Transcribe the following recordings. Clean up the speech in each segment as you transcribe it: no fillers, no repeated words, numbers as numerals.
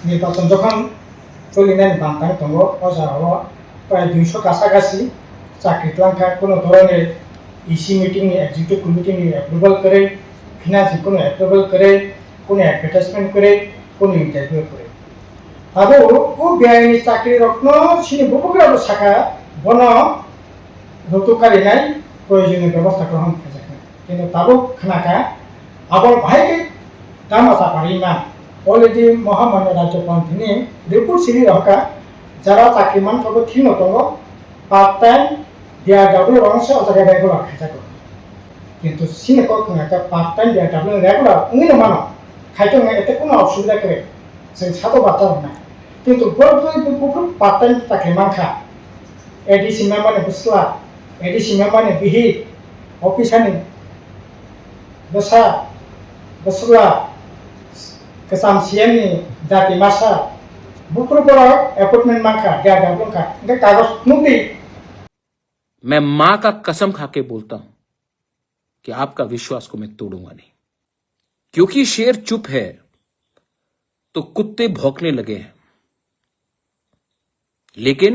নির্বাচন যখন চলিলেন বান্তাং দङ অজারাও প্রায় 200 কাছাকাছি চাকরি লাঙ্কা কোনো ধরনের EC meeting executive committee approval করে ফিনান্সিং কোনো অ্যাপ্রুভাল করে কোনো অ্যাডভার্টাইজমেন্ট করে কোনো ইন্টারভিউ করে আবো ও বেআইনি চাকরি রত্ন সিনি বুকুগ্রাব শাখা বন রতুকারি নাই প্রয়োজনীয় ব্যবস্থা গ্রহণ করে কিন্তু তাবো খানাকা আবার ভাইকে দামাসা পারি না অলরেডি মহামান্য রাজ্যপাল তিনি রিপোর্ট সিনি রকা যারা চাকরি মানফोरखौ थिनो दङ पार्ट टाइम बिआरडब्लिउ অংশ অজায়গা রেগুলার খাইজাগো কিন্তু সিনেকো খানাকা পার্ট টাইম বিআরডब्लिउ রেগুলার উনিनो মানো খাইতো এতে কোনো অসুবিধা করে जों सातो बाथ्रा ना কিন্তু बयबो पार्ट टाइम चाकरि मानखा एडिसि मेम्बारनि बुस्ला एडिसि मेम्बारनि बिहि अफिसारनि बसा बसुला केसाम सीएमनि जाति मासा बुकुरबरा अपॉइंटमेंट मानखा बिआरडब्लिउ का इनका कागज नुबी मैं मां का कसम खाके बोलता हूं कि आपका विश्वास को मैं तोड़ूंगा नहीं, क्योंकि शेर चुप है तो कुत्ते भौंकने लगे हैं। लेकिन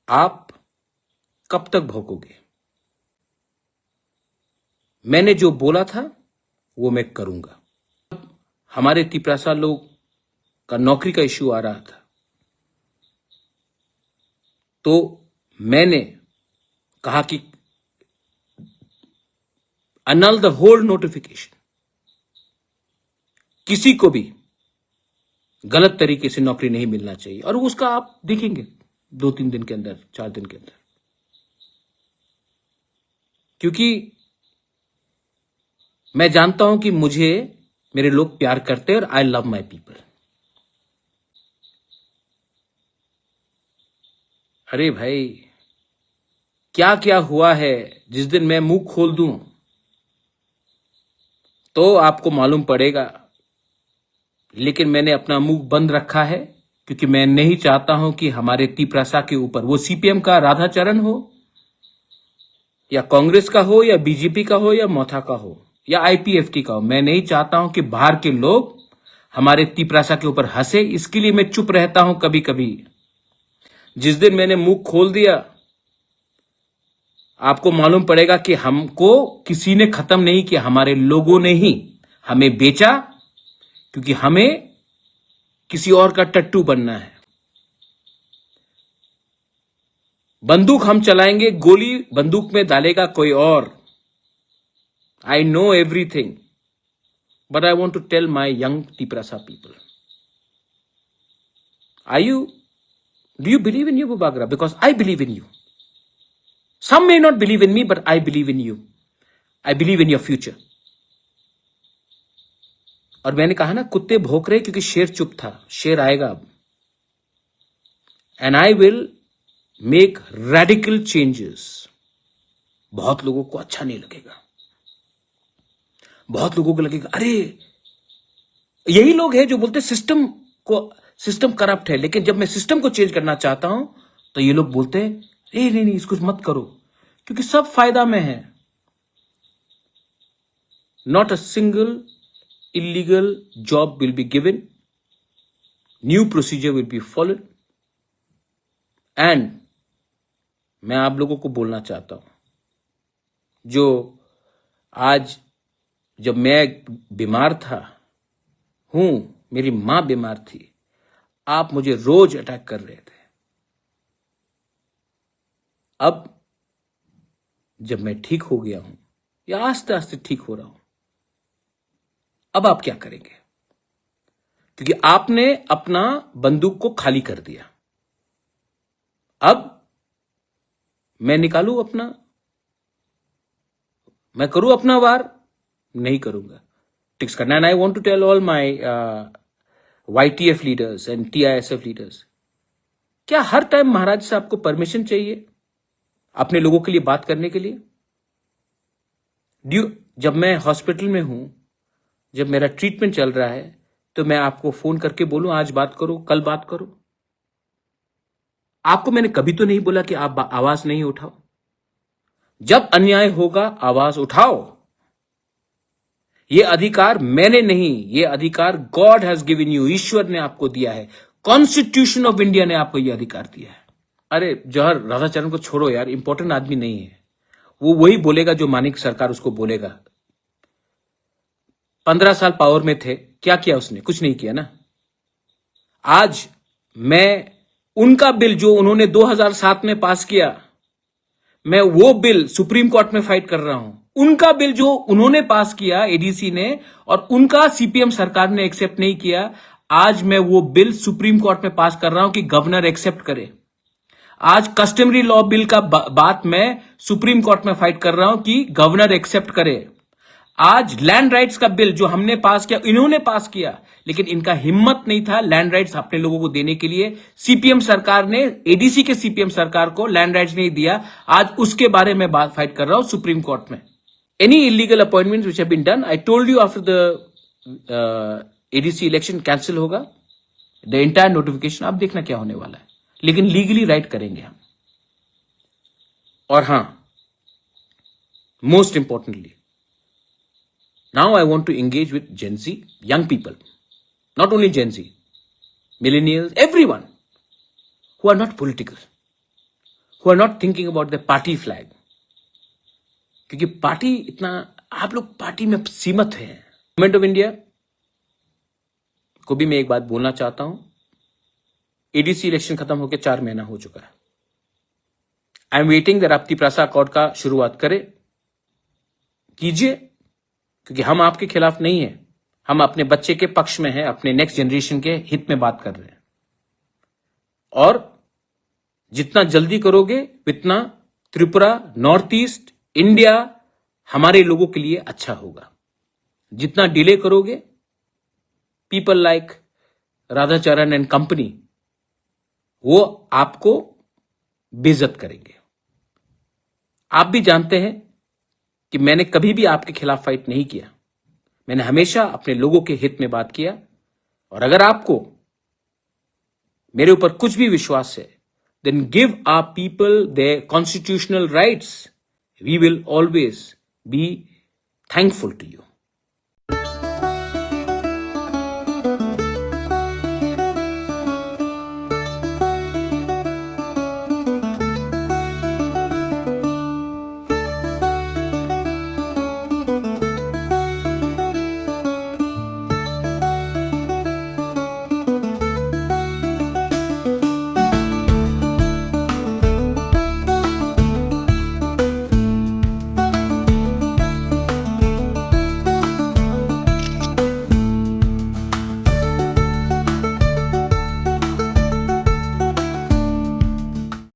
आप कब तक भौंकोगे? मैंने जो बोला था वो मैं करूंगा। हमारे तिपरासा लोग का नौकरी का इश्यू आ रहा था तो मैंने कहा कि annul the whole notification, किसी को भी गलत तरीके से नौकरी नहीं मिलना चाहिए। और उसका आप देखेंगे 2-3 दिन के अंदर, 4 दिन के अंदर, क्योंकि मैं जानता हूं कि मुझे मेरे लोग प्यार करते हैं और आई लव माई पीपल। अरे भाई, क्या क्या हुआ है, जिस दिन मैं मुंह खोल दूं तो आपको मालूम पड़ेगा। लेकिन मैंने अपना मुंह बंद रखा है क्योंकि मैं नहीं चाहता हूं कि हमारे तिपरासा के ऊपर, वो सीपीएम का राधाचरण हो या कांग्रेस का हो या बीजेपी का हो या मोथा का हो या आईपीएफटी का हो, मैं नहीं चाहता हूं कि बाहर के लोग हमारे तिपरासा के ऊपर हंसे। इसके लिए मैं चुप रहता हूं कभी कभी। जिस दिन मैंने मुंह खोल दिया आपको मालूम पड़ेगा कि हमको किसी ने खत्म नहीं किया, हमारे लोगों ने ही हमें बेचा, क्योंकि हमें किसी और का टट्टू बनना है। बंदूक हम चलाएंगे, गोली बंदूक में डालेगा कोई और। I know everything, but I want to tell my young Tiprasa people, do you believe in you, Bubagra? Because I believe in you. Some may not believe in me, but I believe in you. I believe in your future. और मैंने कहा ना, कुत्ते भौंक रहे क्योंकि शेर चुप था। शेर आएगा अब। And I will make radical changes. बहुत लोगों को अच्छा नहीं लगेगा, बहुत लोगों को लगेगा अरे, यही लोग हैं जो बोलते सिस्टम करप्ट है। लेकिन जब मैं सिस्टम को चेंज करना चाहता हूं तो ये लोग बोलते हैं नहीं इसको मत करो, क्योंकि सब फायदा में है। Not a single illegal job will be given, new procedure will be followed। and मैं आप लोगों को बोलना चाहता हूं, जो आज जब मैं बीमार था मेरी मां बीमार थी, आप मुझे रोज अटैक कर रहे थे। अब जब मैं ठीक हो गया हूं या आस्ते आस्ते ठीक हो रहा हूं, अब आप क्या करेंगे? क्योंकि आपने अपना बंदूक को खाली कर दिया। अब मैं निकालूं अपना, मैं करूं अपना वार? नहीं करूंगा। टिक्स करना। And I want to tell all my YTF leaders and TISF leaders, क्या हर टाइम महाराज से आपको परमिशन चाहिए अपने लोगों के लिए बात करने के लिए? जब मैं हॉस्पिटल में हूं, जब मेरा ट्रीटमेंट चल रहा है, तो मैं आपको फोन करके बोलूं आज बात करो, कल बात करो? आपको मैंने कभी तो नहीं बोला कि आप आवाज नहीं उठाओ। जब अन्याय होगा आवाज उठाओ। ये अधिकार मैंने नहीं, ये अधिकार गॉड हैज गिवन यू, ईश्वर ने आपको दिया है, कॉन्स्टिट्यूशन ऑफ इंडिया ने आपको ये अधिकार दिया है। अरे जौहर राधाचरण को छोड़ो यार, इंपॉर्टेंट आदमी नहीं है वो, वही बोलेगा जो मानिक सरकार उसको बोलेगा। 15 साल पावर में थे, क्या किया उसने? कुछ नहीं किया ना। आज मैं उनका बिल जो उन्होंने 2007 में पास किया, मैं वो बिल सुप्रीम कोर्ट में फाइट कर रहा हूं। उनका बिल जो उन्होंने पास किया एडीसी ने, और उनका सीपीएम सरकार ने एक्सेप्ट नहीं किया, आज मैं वो बिल सुप्रीम कोर्ट में पास कर रहा हूं कि गवर्नर एक्सेप्ट करे। आज कस्टमरी लॉ बिल का बात मैं सुप्रीम कोर्ट में फाइट कर रहा हूं कि गवर्नर एक्सेप्ट करे। आज लैंड राइट्स का बिल जो हमने पास किया, इन्होंने पास किया, लेकिन इनका हिम्मत नहीं था लैंड राइट्स अपने लोगों को देने के लिए। सीपीएम सरकार ने, एडीसी के सीपीएम सरकार को लैंड राइट्स नहीं दिया। आज उसके बारे में बात फाइट कर रहा हूं सुप्रीम कोर्ट में। Any illegal appointments which have been done, I told you after the ADC election cancel होगा, द एंटायर नोटिफिकेशन। आप देखना क्या होने वाला है, लेकिन लीगली राइट करेंगे हम। और हां, most importantly, now I want to engage with Gen Z, young people, not only Gen Z, millennials, everyone who are not political, who are not thinking about the party flag. क्योंकि party इतना, आप लोग party में सीमित हैं। Government of India को भी मैं एक बात बोलना चाहता हूं, एडीसी इलेक्शन खत्म होकर 4 महीना हो चुका है। आई एम वेटिंग दैट आप तिपरासा अकॉर्ड का शुरुआत कीजिए, क्योंकि हम आपके खिलाफ नहीं है, हम अपने बच्चे के पक्ष में हैं, अपने नेक्स्ट जनरेशन के हित में बात कर रहे हैं। और जितना जल्दी करोगे उतना त्रिपुरा, नॉर्थ ईस्ट, इंडिया हमारे लोगों के लिए अच्छा होगा। जितना डिले करोगे, people like Radhacharan and company वो आपको बेइज्जत करेंगे। आप भी जानते हैं कि मैंने कभी भी आपके खिलाफ फाइट नहीं किया, मैंने हमेशा अपने लोगों के हित में बात किया। और अगर आपको मेरे ऊपर कुछ भी विश्वास है, then give our people their constitutional rights, we will always be thankful to you.